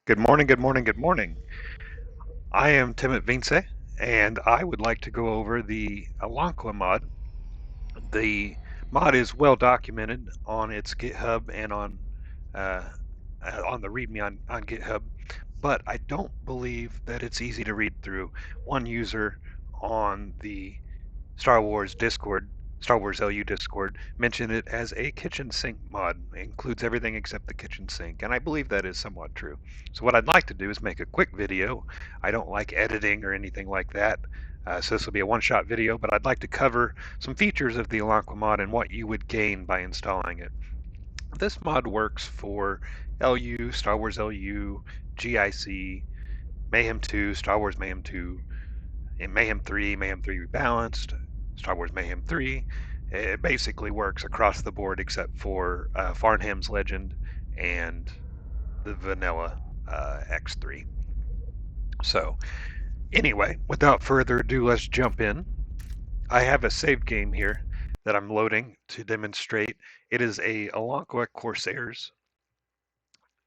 Good morning, good morning, good morning. I am Tim at Vince, and I would like to go over the Alaankwa mod. The mod is well documented on its GitHub and uh, on the README on GitHub, but I don't believe that it's easy to read through. One user on the Star Wars Discord, Star Wars LU Discord, mentioned it as a kitchen sink mod. It includes everything except the kitchen sink, and I believe that is somewhat true. So what I'd like to do is make a quick video. I don't like editing or anything like that, so this will be a one-shot video, but I'd like to cover some features of the Alaankwa mod and what you would gain by installing it. This mod works for LU, Star Wars LU, GIC, Mayhem 2, Star Wars Mayhem 2, in Mayhem 3, Mayhem 3 Rebalanced, Star Wars Mayhem 3. It basically works across the board except for Farnham's Legend and the vanilla X3. So, anyway, without further ado, let's jump in. I have a saved game here that I'm loading to demonstrate. It is a Alaankwa Corsairs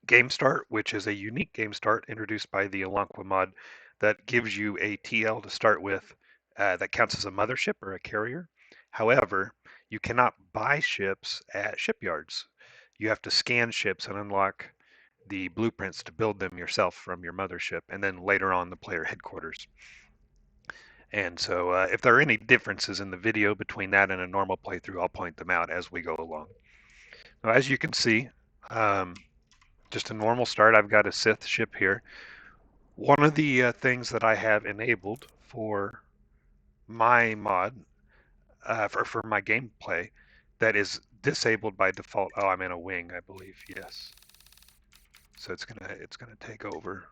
game start, which is a unique game start introduced by the Alaankwa mod that gives you a TL to start with that counts as a mothership or a carrier. However, you cannot buy ships at shipyards. You have to scan ships and unlock the blueprints to build them yourself from your mothership, and then later on the player headquarters. And so if there are any differences in the video between that and a normal playthrough, I'll point them out as we go along. Now, as you can see, just a normal start. I've got a Sith ship here. One of the things that I have enabled for my mod, for my gameplay, that is disabled by default. Oh, I'm in a wing, I believe. Yes. So it's gonna take over.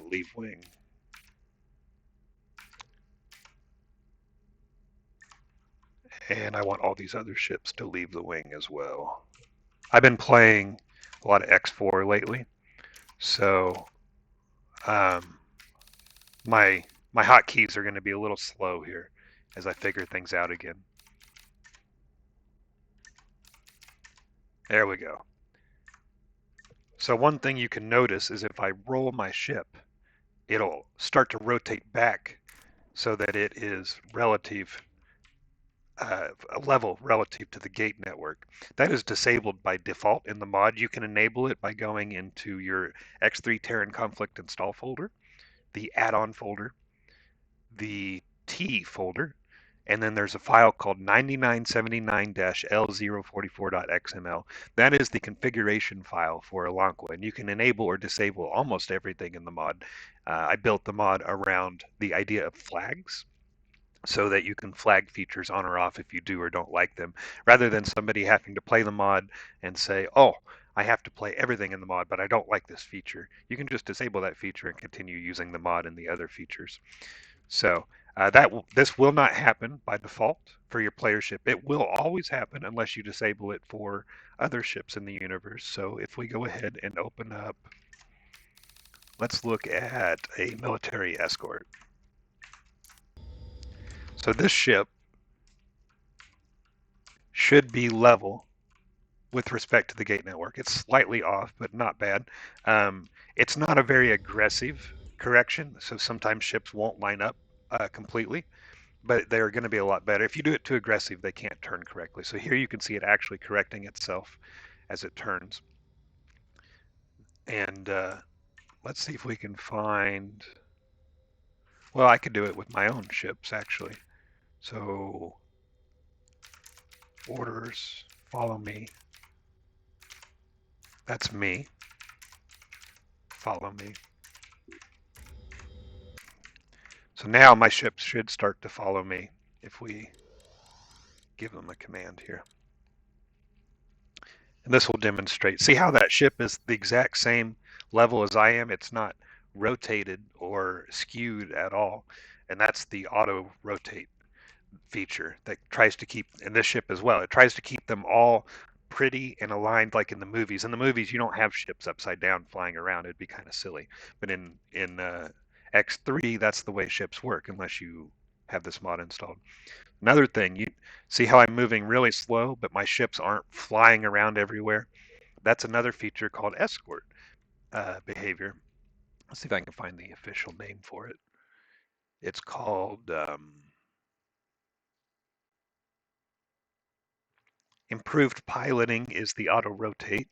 Leave wing. And I want all these other ships to leave the wing as well. I've been playing a lot of X4 lately, so my hotkeys are going to be a little slow here as I figure things out again. There we go. So one thing you can notice is if I roll my ship, it'll start to rotate back so that it is a level relative to the gate network. That is disabled by default in the mod. You can enable it by going into your X3 Terran Conflict install folder, the add-on folder, the T folder, and then there's a file called 9979-L044.xml. That is the configuration file for Alaankwa, and you can enable or disable almost everything in the mod. I built the mod around the idea of flags, so that you can flag features on or off if you do or don't like them, rather than somebody having to play the mod and say, oh, I have to play everything in the mod, but I don't like this feature. You can just disable that feature and continue using the mod and the other features. So this will not happen by default for your player ship. It will always happen unless you disable it for other ships in the universe. So if we go ahead and open up, let's look at a military escort. So this ship should be level with respect to the gate network. It's slightly off, but not bad. It's not a very aggressive correction, so sometimes ships won't line up completely, but they're going to be a lot better. If you do it too aggressive, they can't turn correctly. So here you can see it actually correcting itself as it turns. And let's see if we can find, well, I could do it with my own ships, actually. So orders, follow me. That's me. Follow me. So now my ships should start to follow me if we give them a command here. And this will demonstrate. See how that ship is the exact same level as I am? It's not rotated or skewed at all. And that's the auto rotate feature that tries to keep, and this ship as well, it tries to keep them all pretty and aligned like in the movies. In the movies, you don't have ships upside down flying around. It'd be kind of silly. But in X3, that's the way ships work unless you have this mod installed. Another thing, you see how I'm moving really slow, but my ships aren't flying around everywhere? That's another feature called Escort. behavior. Let's see if I can find the official name for it. It's called improved piloting is the auto rotate.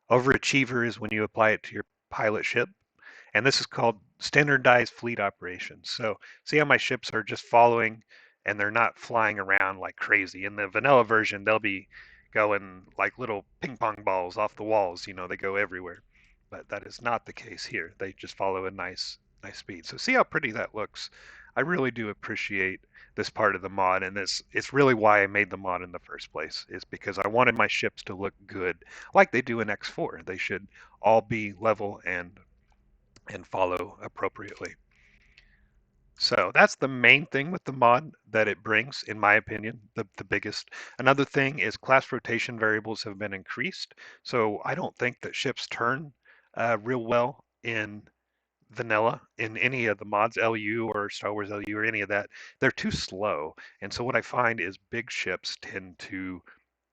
Overachiever is when you apply it to your pilot ship. And this is called standardized fleet operations. So see how my ships are just following and they're not flying around like crazy. In the vanilla version, they'll be going like little ping pong balls off the walls. You know, they go everywhere. But that is not the case here. They just follow a nice speed. So see how pretty that looks. I really do appreciate this part of the mod, and it's really why I made the mod in the first place, is because I wanted my ships to look good like they do in X4. They should all be level and follow appropriately. So that's the main thing with the mod that it brings, in my opinion, the biggest. Another thing is class rotation variables have been increased. So I don't think that ships turn real well in vanilla in any of the mods, LU or Star Wars LU or any of that. They're too slow. And so what I find is big ships tend to,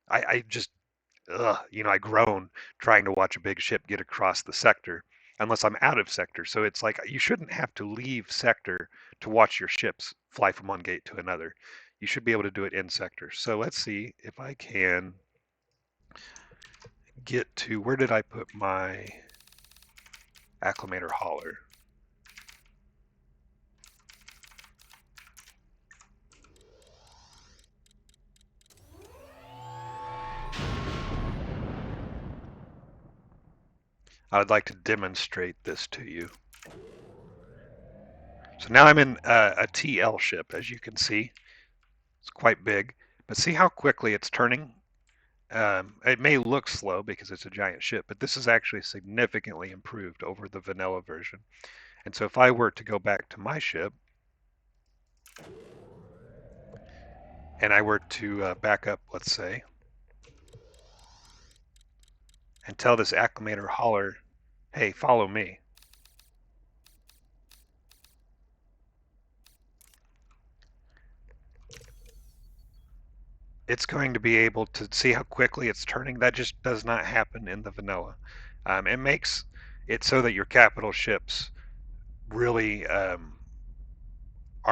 I just I groan trying to watch a big ship get across the sector unless I'm out of sector. So it's like you shouldn't have to leave sector to watch your ships fly from one gate to another. You should be able to do it in sector. So let's see if I can get to, where did I put my acclimator hauler? I would like to demonstrate this to you. So now I'm in a TL ship, as you can see. It's quite big, but see how quickly it's turning? It may look slow because it's a giant ship, but this is actually significantly improved over the vanilla version. And so if I were to go back to my ship, and I were to back up, let's say, and tell this acclimator hauler, hey, follow me. It's going to be able to see how quickly it's turning. That just does not happen in the vanilla. It makes it so that your capital ships really are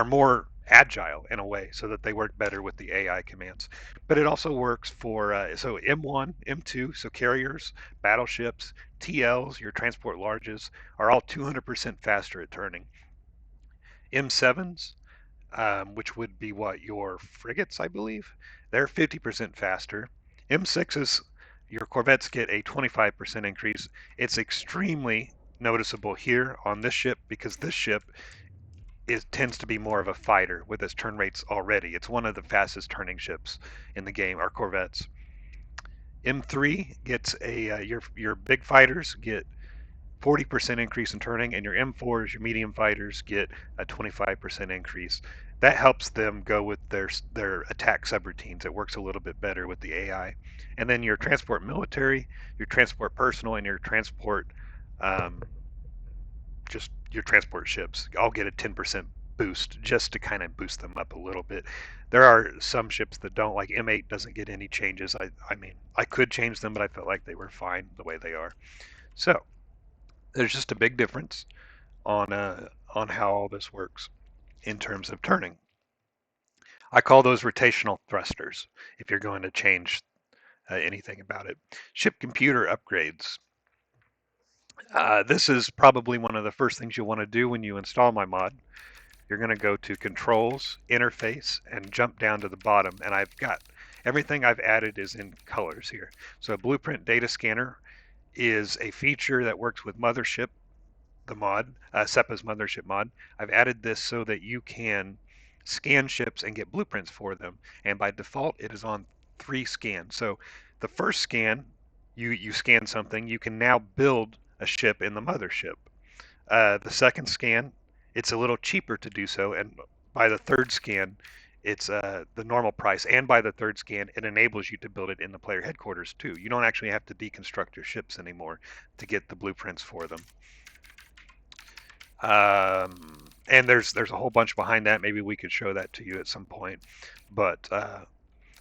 more agile in a way, so that they work better with the AI commands. But it also works for so M1, M2, so carriers, battleships, TLs, your transport larges, are all 200% faster at turning. M7s, which would be what, your frigates, I believe, they're 50% faster. M6s, your corvettes get a 25% increase. It's extremely noticeable here on this ship because this ship tends to be more of a fighter with its turn rates already. It's one of the fastest turning ships in the game, our corvettes. M3 gets a your big fighters get 40% increase in turning, and your M4s, your medium fighters, get a 25% increase. That helps them go with their attack subroutines. It works a little bit better with the AI. And then your transport military, your transport personal, and your transport just your transport ships all get a 10% boost just to kind of boost them up a little bit. There are some ships that don't, like M8 doesn't get any changes. I mean, I could change them, but I felt like they were fine the way they are. So there's just a big difference on how all this works in terms of turning. I call those rotational thrusters if you're going to change anything about it. Ship computer upgrades. This is probably one of the first things you'll want to do when you install my mod. You're going to go to Controls, Interface, and jump down to the bottom. And I've got everything I've added is in colors here. So Blueprint Data Scanner is a feature that works with Mothership, the mod, SEPA's Mothership mod. I've added this so that you can scan ships and get blueprints for them. And by default, it is on 3 scans. So the first scan, you scan something, you can now build a ship in the Mothership. The second scan, it's a little cheaper to do so, and by the third scan, it's the normal price, and by the third scan, it enables you to build it in the player headquarters too. You don't actually have to deconstruct your ships anymore to get the blueprints for them. And there's a whole bunch behind that. Maybe we could show that to you at some point, but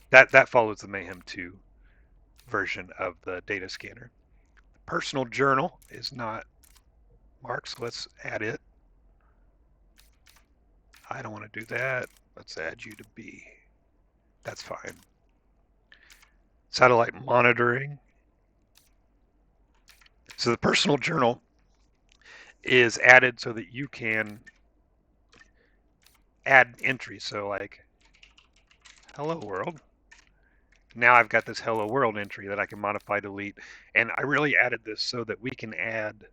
that follows the Mayhem 2 version of the data scanner. personal journal is not marked, so let's add it. I don't want to do that. Let's add you to B. That's fine. Satellite monitoring. So the personal journal is added so that you can add entries. So like, hello world. Now I've got this hello world entry that I can modify, delete. And I really added this so that we can add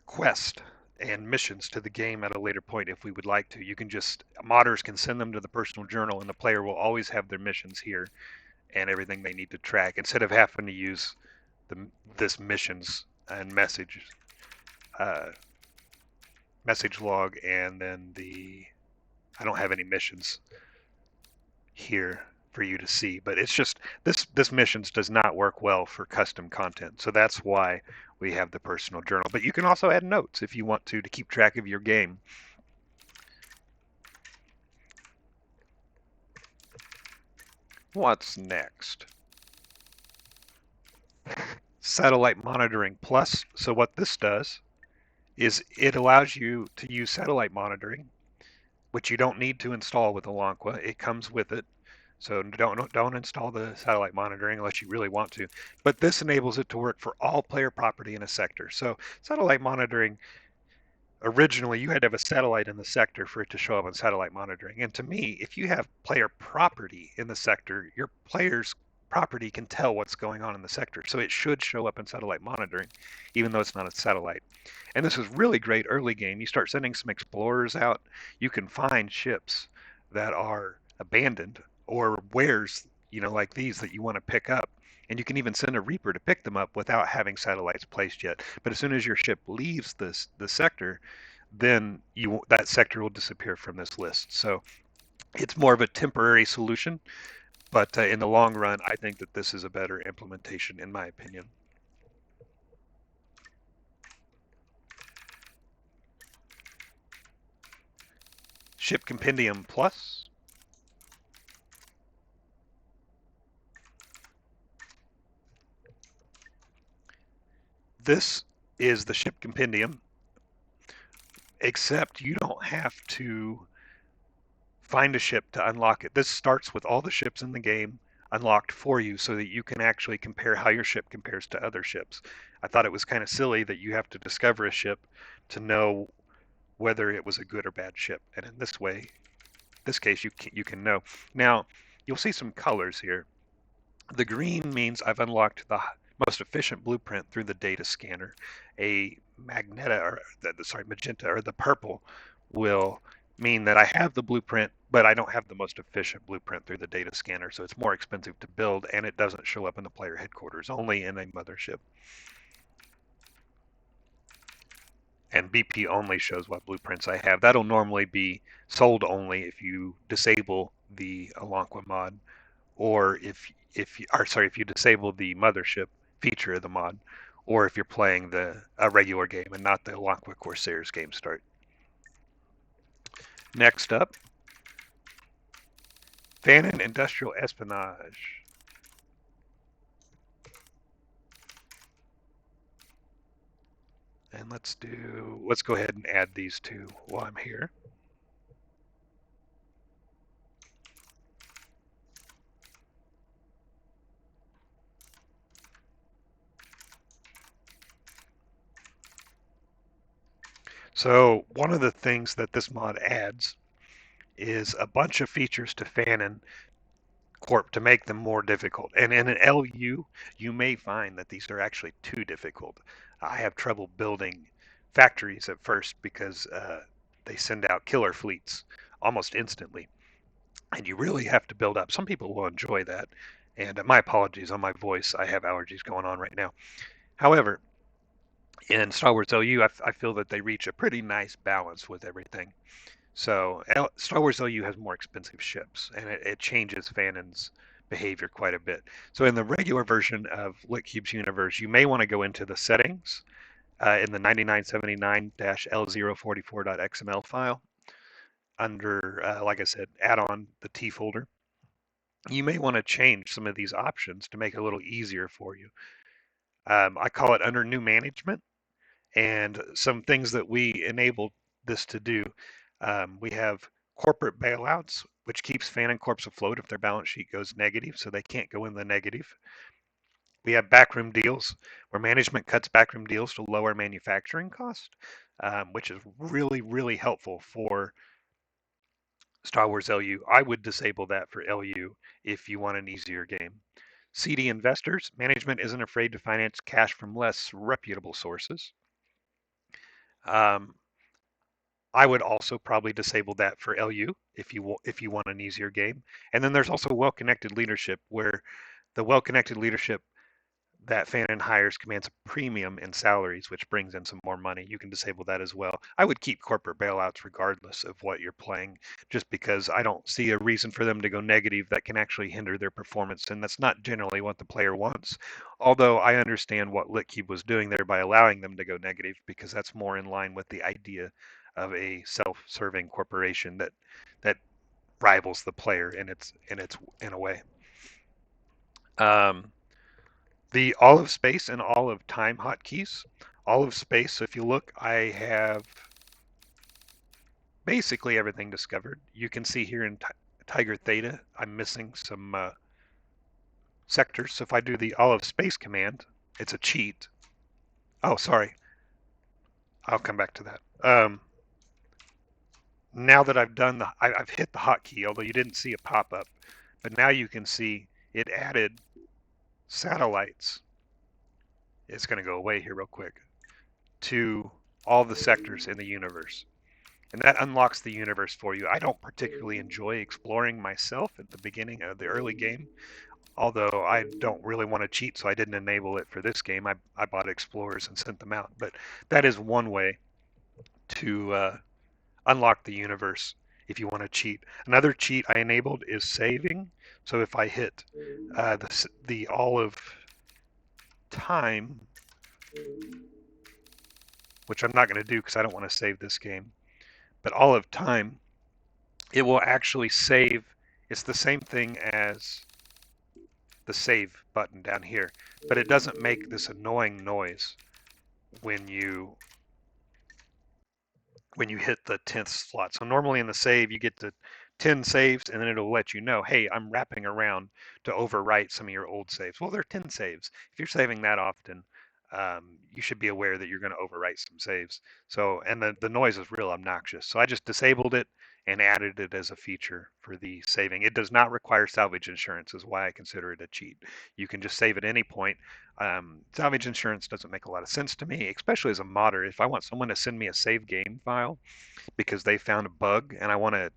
quest and missions to the game at a later point if we would like to. You can just, modders can send them to the personal journal and the player will always have their missions here and everything they need to track instead of having to use this missions and message log, and then I don't have any missions here for you to see, but it's just this missions does not work well for custom content, so that's why we have the personal journal. But you can also add notes if you want to keep track of your game. What's next? Satellite monitoring plus. So what this does is it allows you to use satellite monitoring, which you don't need to install with Alaankwa. It comes with it. So don't install the satellite monitoring unless you really want to. But this enables it to work for all player property in a sector. So satellite monitoring, originally you had to have a satellite in the sector for it to show up on satellite monitoring. And to me, if you have player property in the sector, your player's property can tell what's going on in the sector. So it should show up in satellite monitoring, even though it's not a satellite. And this is really great early game. You start sending some explorers out, you can find ships that are abandoned or wares, like these that you want to pick up. And you can even send a Reaper to pick them up without having satellites placed yet. But as soon as your ship leaves the sector, then that sector will disappear from this list. So it's more of a temporary solution, but in the long run, I think that this is a better implementation, in my opinion. Ship Compendium Plus. This is the Ship Compendium, except you don't have to find a ship to unlock it. This starts with all the ships in the game unlocked for you so that you can actually compare how your ship compares to other ships. I thought it was kind of silly that you have to discover a ship to know whether it was a good or bad ship. And in this case, you can know. Now, you'll see some colors here. The green means I've unlocked the most efficient blueprint through the data scanner. A magenta, or magenta, or the purple will mean that I have the blueprint, but I don't have the most efficient blueprint through the data scanner, so it's more expensive to build, and it doesn't show up in the player headquarters, only in a mothership. And BP only shows what blueprints I have. That'll normally be sold only if you disable the Alaankwa mod, or if you disable the mothership feature of the mod, or if you're playing a regular game and not the Alaankwa Corsairs game start. Next up, Fanon Industrial Espionage. And let's go ahead and add these two while I'm here. So one of the things that this mod adds is a bunch of features to Fanon Corp to make them more difficult. And in an LU, you may find that these are actually too difficult. I have trouble building factories at first because they send out killer fleets almost instantly. And you really have to build up. Some people will enjoy that. And my apologies on my voice. I have allergies going on right now. However, in Star Wars LU, I feel that they reach a pretty nice balance with everything. So Star Wars LU has more expensive ships, and it changes Fanon's behavior quite a bit. So in the regular version of Litcube's universe, you may want to go into the settings in the 9979-L044.xml file under, like I said, add on the T folder. You may want to change some of these options to make it a little easier for you. I call it under new management, and some things that we enabled this to do. We have corporate bailouts, which keeps Fan and Corps afloat if their balance sheet goes negative, so they can't go in the negative. We have backroom deals, where management cuts backroom deals to lower manufacturing cost, which is really, really helpful for Star Wars LU. I would disable that for LU if you want an easier game. CD investors, management isn't afraid to finance cash from less reputable sources. Um, I would also probably disable that for LU if you want an easier game. And then there's also well-connected leadership, where the well-connected leadership that Fanon hires commands a premium in salaries, which brings in some more money. You can disable that as well. I would keep corporate bailouts regardless of what you're playing, just because I don't see a reason for them to go negative that can actually hinder their performance, and that's not generally what the player wants. Although I understand what Litcube was doing there by allowing them to go negative, because that's more in line with the idea of a self-serving corporation that rivals the player in a way. Um, the all of space and all of time hotkeys. All of space, so if you look, I have basically everything discovered. You can see here in Tiger Theta, I'm missing some sectors. So if I do the all of space command, it's a cheat. Oh, sorry. I'll come back to that. Now that I've done I've hit the hotkey, although you didn't see a pop up, but now you can see it added satellites. It's going to go away here real quick to all the sectors in the universe. And that unlocks the universe for you. I don't particularly enjoy exploring myself at the beginning of the early game, although I don't really want to cheat, so I didn't enable it for this game. I bought explorers and sent them out. But that is one way to unlock the universe if you want to cheat. Another cheat I enabled is saving. So if I hit the all of time, which I'm not going to do because I don't want to save this game, but all of time, it will actually save. It's the same thing as the save button down here, but it doesn't make this annoying noise when you hit the 10th slot. So normally in the save, you get to 10 saves, and then it'll let you know, hey, I'm wrapping around to overwrite some of your old saves. Well, there are 10 saves. If you're saving that often, you should be aware that you're going to overwrite some saves. So, and the noise is real obnoxious. So I just disabled it and added it as a feature for the saving. It does not require salvage insurance, is why I consider it a cheat. You can just save at any point. Salvage insurance doesn't make a lot of sense to me, especially as a modder. If I want someone to send me a save game file because they found a bug and I want to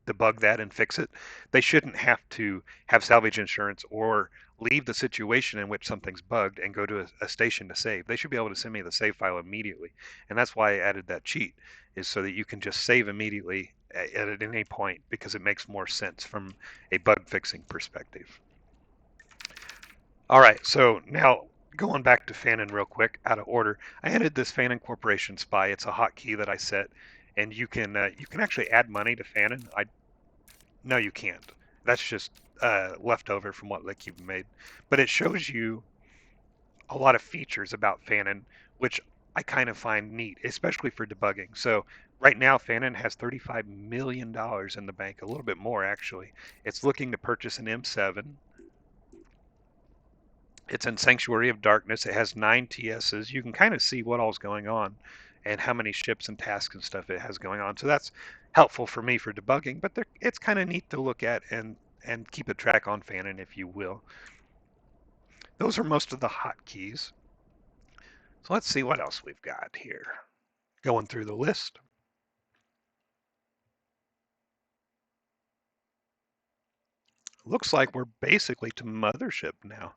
debug that and fix it, they shouldn't have to have salvage insurance or leave the situation in which something's bugged and go to a station to save. They should be able to send me the save file immediately. And that's why I added that cheat, is so that you can just save immediately at any point, because it makes more sense from a bug fixing perspective. All right, so now going back to Fanon real quick, out of order, I added this Fanon Corporation Spy. It's a hotkey that I set, and you can actually add money to Fanon. No, you can't. That's just left over from what Litcube made. But it shows you a lot of features about Fanon, which I kind of find neat, especially for debugging. So right now, Fanon has $35 million in the bank, a little bit more actually. It's looking to purchase an M7. It's in Sanctuary of Darkness. It has 9 TSs. You can kind of see what all's going on and how many ships and tasks and stuff it has going on. So that's helpful for me for debugging, but it's kind of neat to look at and keep a track on Fanon, if you will. Those are most of the hotkeys. So let's see what else we've got here. Going through the list. Looks like we're basically to Mothership now.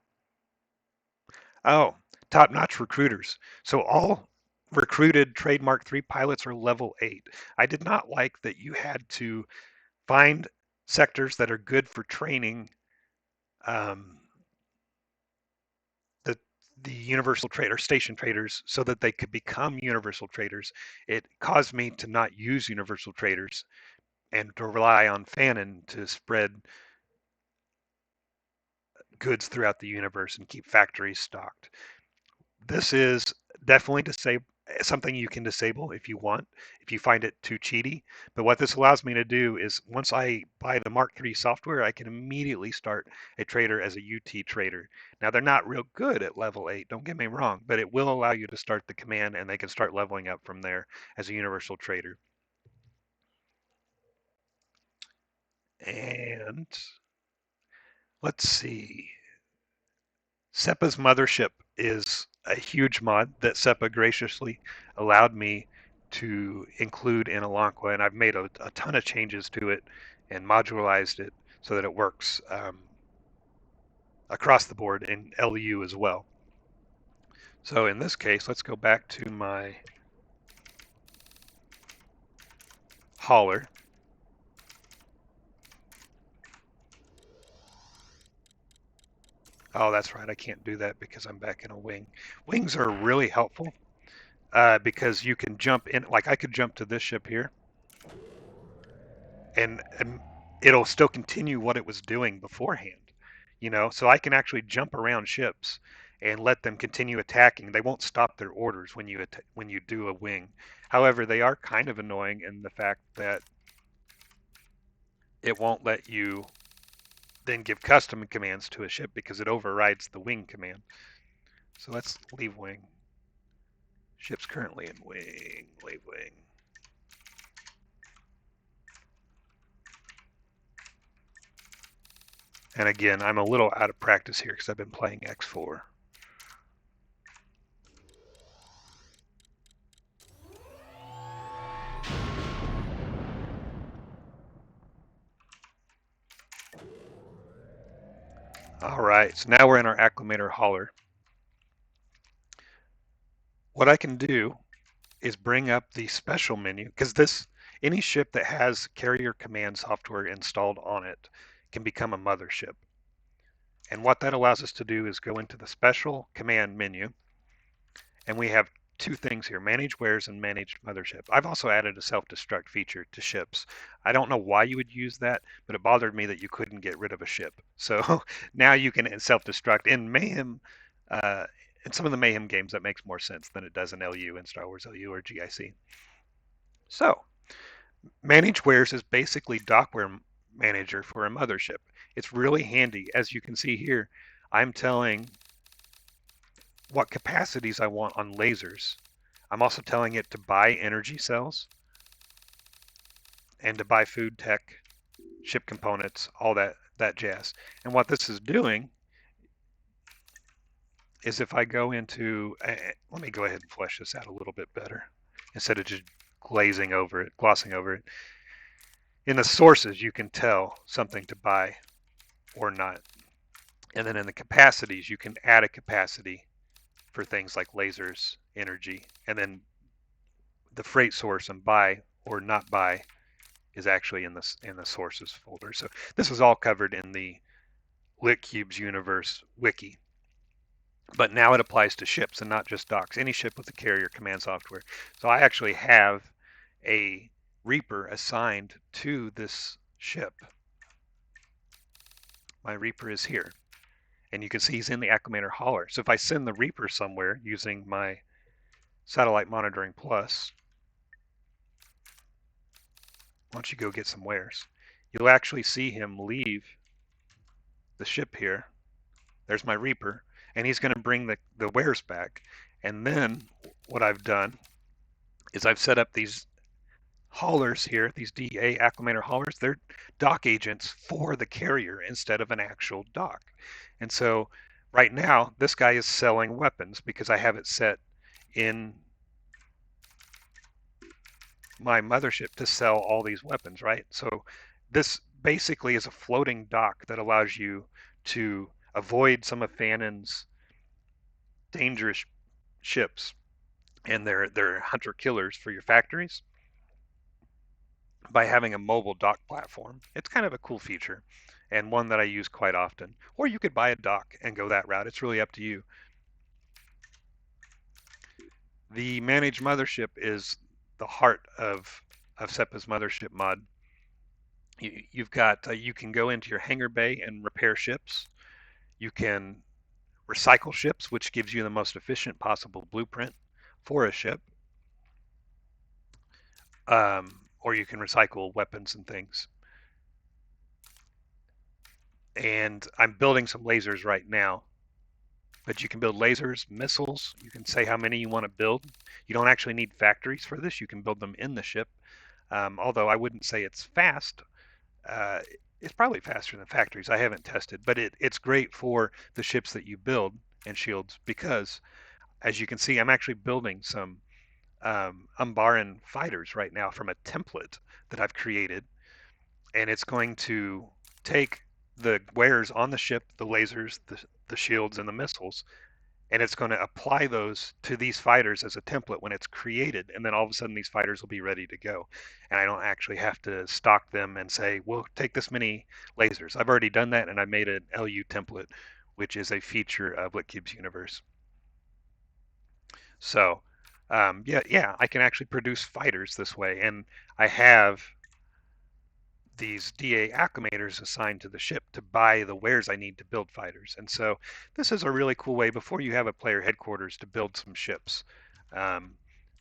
Oh, top-notch recruiters. So all recruited Trademark 3 pilots are level 8. I did not like that you had to find sectors that are good for training the universal trader station traders so that they could become universal traders. It caused me to not use universal traders and to rely on Fanon to spread goods throughout the universe and keep factories stocked. This is definitely something you can disable if you want, if you find it too cheaty. But what this allows me to do is once I buy the Mark III software, I can immediately start a trader as a UT trader. Now they're not real good at level 8, don't get me wrong, but it will allow you to start the command and they can start leveling up from there as a universal trader. And let's see. SEPA's Mothership is a huge mod that SEPA graciously allowed me to include in Alaankwa, and I've made a ton of changes to it and modularized it so that it works across the board in LU as well. So in this case, let's go back to my hauler. Oh, that's right, I can't do that because I'm back in a wing. Wings are really helpful because you can jump in, like I could jump to this ship here and it'll still continue what it was doing beforehand, you know, so I can actually jump around ships and let them continue attacking. They won't stop their orders when you do a wing. However, they are kind of annoying in the fact that it won't let you then give custom commands to a ship because it overrides the wing command. So let's leave wing. Ship's currently in wing. Leave wing. And again, I'm a little out of practice here because I've been playing X4. All right, so now we're in our acclimator hauler. What I can do is bring up the special menu because any ship that has carrier command software installed on it can become a mothership. And what that allows us to do is go into the special command menu, and we have two things here: manage wares and manage mothership. I've also added a self-destruct feature to ships. I don't know why you would use that, but it bothered me that you couldn't get rid of a ship. So now you can self-destruct. In Mayhem, in some of the Mayhem games, that makes more sense than it does in LU, in Star Wars LU or GIC. So manage wares is basically dockware manager for a mothership. It's really handy. As you can see here, I'm telling what capacities I want on lasers. I'm also telling it to buy energy cells and to buy food tech, ship components, all that jazz. And what this is doing is if I go into, let me go ahead and flesh this out a little bit better instead of just glossing over it. In the sources, you can tell something to buy or not. And then in the capacities, you can add a capacity for things like lasers, energy, and then the freight source and buy or not buy is actually in the sources folder. So this is all covered in the Litcube's universe wiki. But now it applies to ships and not just docks. Any ship with a carrier command software. So I actually have a Reaper assigned to this ship. My Reaper is here. And you can see he's in the acclimator hauler. So if I send the Reaper somewhere using my satellite monitoring plus, once you go get some wares, you'll actually see him leave the ship here. There's my Reaper, and he's going to bring the wares back. And then what I've done is I've set up these haulers here, these DA acclimator haulers. They're dock agents for the carrier instead of an actual dock. And so right now, this guy is selling weapons because I have it set in my mothership to sell all these weapons, right? So this basically is a floating dock that allows you to avoid some of Fanon's dangerous ships and their hunter killers for your factories by having a mobile dock platform. It's kind of a cool feature and one that I use quite often. Or you could buy a dock and go that route. It's really up to you. The managed mothership is the heart of SEPA's Mothership mod. You've got you can go into your hangar bay and repair ships. You can recycle ships, which gives you the most efficient possible blueprint for a ship. Or you can recycle weapons and things. And I'm building some lasers right now. But you can build lasers, missiles. You can say how many you want to build. You don't actually need factories for this. You can build them in the ship. Although I wouldn't say it's fast. Uh, it's probably faster than factories. I haven't tested, but it's great for the ships that you build and shields because, as you can see, I'm actually building some Umbaran fighters right now from a template that I've created, and it's going to take the wares on the ship, the lasers, the shields, and the missiles, and it's going to apply those to these fighters as a template when it's created, and then all of a sudden these fighters will be ready to go, and I don't actually have to stock them and say, well, take this many lasers. I've already done that, and I made an LU template, which is a feature of Litcube's universe. So yeah, I can actually produce fighters this way, and I have these DA acclimators assigned to the ship to buy the wares I need to build fighters. And so this is a really cool way before you have a player headquarters to build some ships. Um,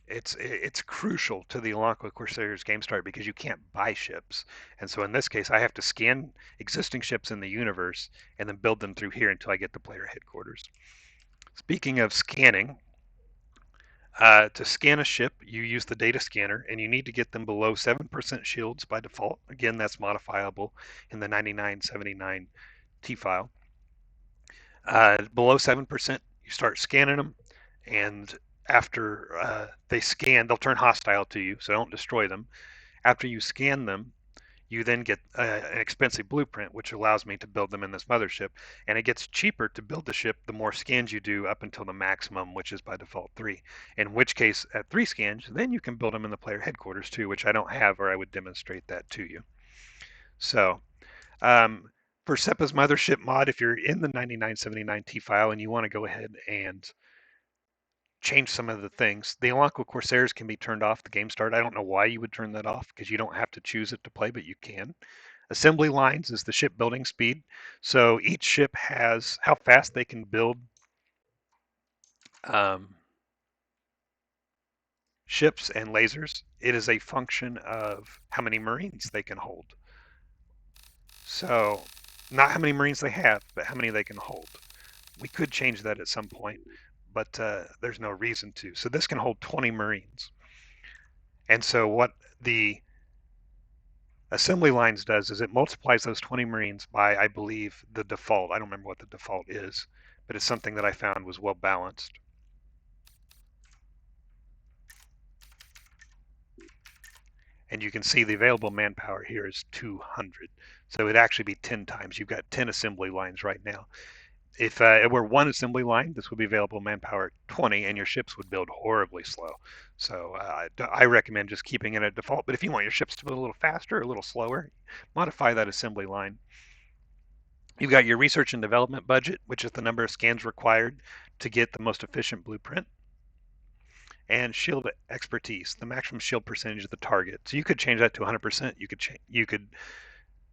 it's crucial to the Alaankwa Corsairs game start because you can't buy ships. And so in this case, I have to scan existing ships in the universe and then build them through here until I get the player headquarters. Speaking of scanning, to scan a ship, you use the data scanner, and you need to get them below 7% shields by default. Again, that's modifiable in the 9979 T file. Below 7%, you start scanning them, and after they scan, they'll turn hostile to you, so don't destroy them. After you scan them, you then get an expensive blueprint, which allows me to build them in this mothership. And it gets cheaper to build the ship the more scans you do up until the maximum, which is by default 3. In which case, at 3 scans, then you can build them in the player headquarters too, which I don't have, or I would demonstrate that to you. So for SEPA's Mothership Mod, if you're in the 9979 T file and you want to go ahead and change some of the things. The Alaankwa Corsairs can be turned off the game start. I don't know why you would turn that off because you don't have to choose it to play, but you can. Assembly lines is the ship building speed. So each ship has how fast they can build ships and lasers. It is a function of how many Marines they can hold. So not how many Marines they have, but how many they can hold. We could change that at some point, but there's no reason to. So this can hold 20 Marines. And so what the assembly lines does is it multiplies those 20 Marines by, I believe, the default. I don't remember what the default is, but it's something that I found was well balanced. And you can see the available manpower here is 200. So it'd actually be 10 times. You've got 10 assembly lines right now. If it were one assembly line, this would be available manpower 20, and your ships would build horribly slow. So I recommend just keeping it at default. But if you want your ships to build a little faster, a little slower, modify that assembly line. You've got your research and development budget, which is the number of scans required to get the most efficient blueprint. And shield expertise, the maximum shield percentage of the target. So you could change that to 100%. You could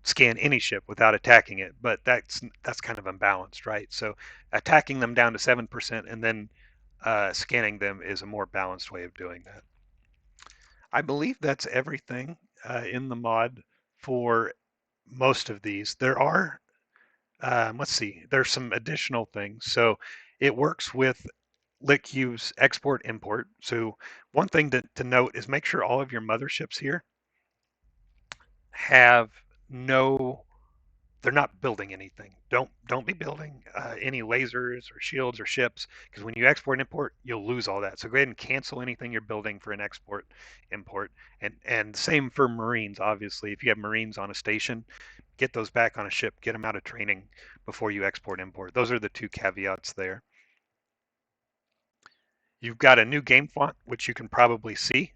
scan any ship without attacking it, but that's kind of unbalanced, right? So attacking them down to 7% and then scanning them is a more balanced way of doing that. I believe that's everything in the mod for most of these. There are, let's see, there's some additional things. So it works with Litcube's export import. So one thing to note is make sure all of your motherships here have no, they're not building anything. Don't be building any lasers or shields or ships, because when you export and import, you'll lose all that. So go ahead and cancel anything you're building for an export import. And same for Marines, obviously. If you have Marines on a station, get those back on a ship, get them out of training before you export import. Those are the two caveats there. You've got a new game font, which you can probably see.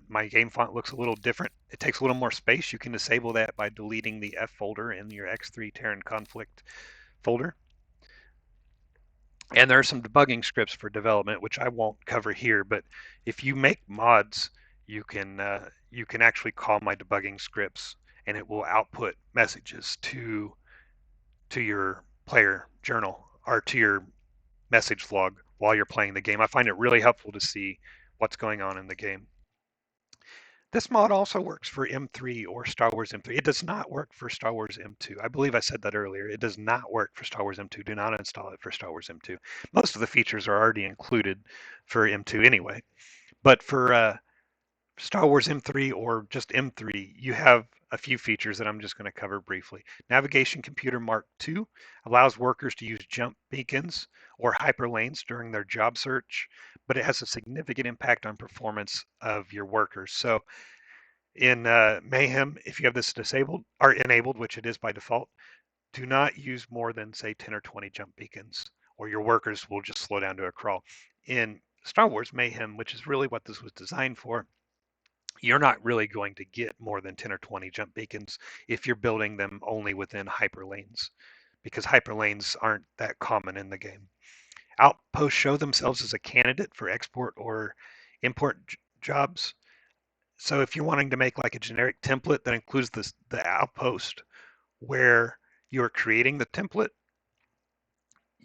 My game font looks a little different. It takes a little more space. You can disable that by deleting the F folder in your X3 Terran Conflict folder. And there are some debugging scripts for development, which I won't cover here, but if you make mods, you can actually call my debugging scripts, and it will output messages to your player journal or to your message log while you're playing the game. I find it really helpful to see what's going on in the game. This mod also works for M3 or Star Wars M3. It does not work for Star Wars M2. I believe I said that earlier. It does not work for Star Wars M2. Do not install it for Star Wars M2. Most of the features are already included for M2 anyway. But for Star Wars M3 or just M3, you have a few features that I'm just going to cover briefly. Navigation Computer Mark II allows workers to use jump beacons or hyperlanes during their job search, but it has a significant impact on performance of your workers. So in Mayhem, if you have this disabled or enabled, which it is by default, do not use more than say 10 or 20 jump beacons, or your workers will just slow down to a crawl. In Star Wars Mayhem, which is really what this was designed for, you're not really going to get more than 10 or 20 jump beacons if you're building them only within hyperlanes, because hyperlanes aren't that common in the game. Outposts show themselves as a candidate for export or import jobs. So if you're wanting to make like a generic template that includes the outpost where you're creating the template,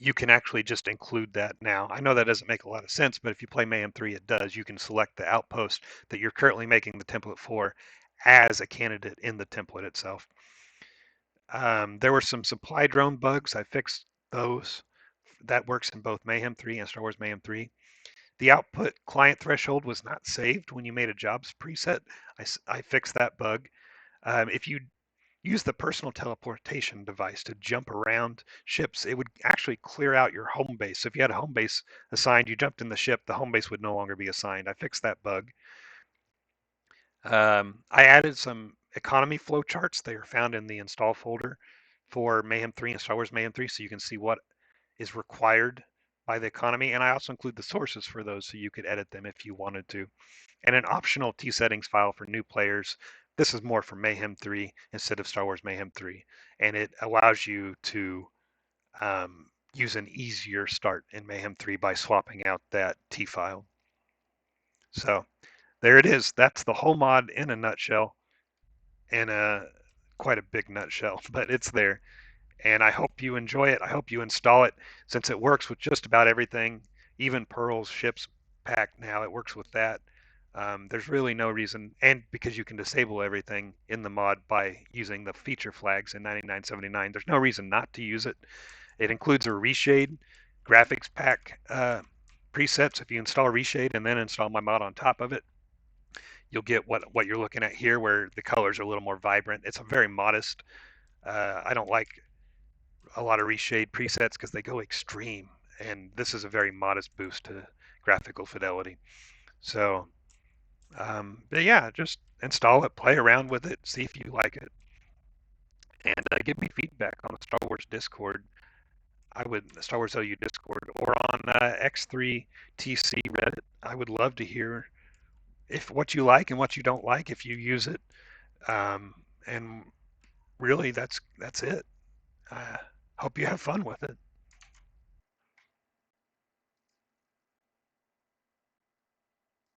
you can actually just include that now. I know that doesn't make a lot of sense, but if you play Mayhem 3, it does. You can select the outpost that you're currently making the template for as a candidate in the template itself. There were some supply drone bugs. I fixed those. That works in both Mayhem 3 and Star Wars Mayhem 3. The output client threshold was not saved when you made a jobs preset. I fixed that bug. If you use the personal teleportation device to jump around ships, it would actually clear out your home base. So if you had a home base assigned, you jumped in the ship, the home base would no longer be assigned. I fixed that bug. I added some economy flowcharts. They are found in the install folder for Mayhem 3 and Star Wars Mayhem 3, so you can see what is required by the economy. And I also include the sources for those so you could edit them if you wanted to. And an optional T-settings file for new players. This is more for Mayhem 3 instead of Star Wars Mayhem 3. And it allows you to use an easier start in Mayhem 3 by swapping out that T file. So there it is. That's the whole mod in a nutshell, and quite a big nutshell, but it's there. And I hope you enjoy it. I hope you install it since it works with just about everything, even Purl's ships pack now, it works with that. There's really no reason, and because you can disable everything in the mod by using the feature flags in 9979, there's no reason not to use it. It includes a reshade graphics pack presets. If you install reshade and then install my mod on top of it, you'll get what you're looking at here, where the colors are a little more vibrant. It's a very modest. I don't like a lot of reshade presets because they go extreme, and this is a very modest boost to graphical fidelity. So, but yeah, just install it, play around with it, see if you like it, and give me feedback on the Star Wars Discord. I would Star Wars LU Discord or on X3TC Reddit. I would love to hear if what you like and what you don't like, if you use it, and really that's it. Hope you have fun with it.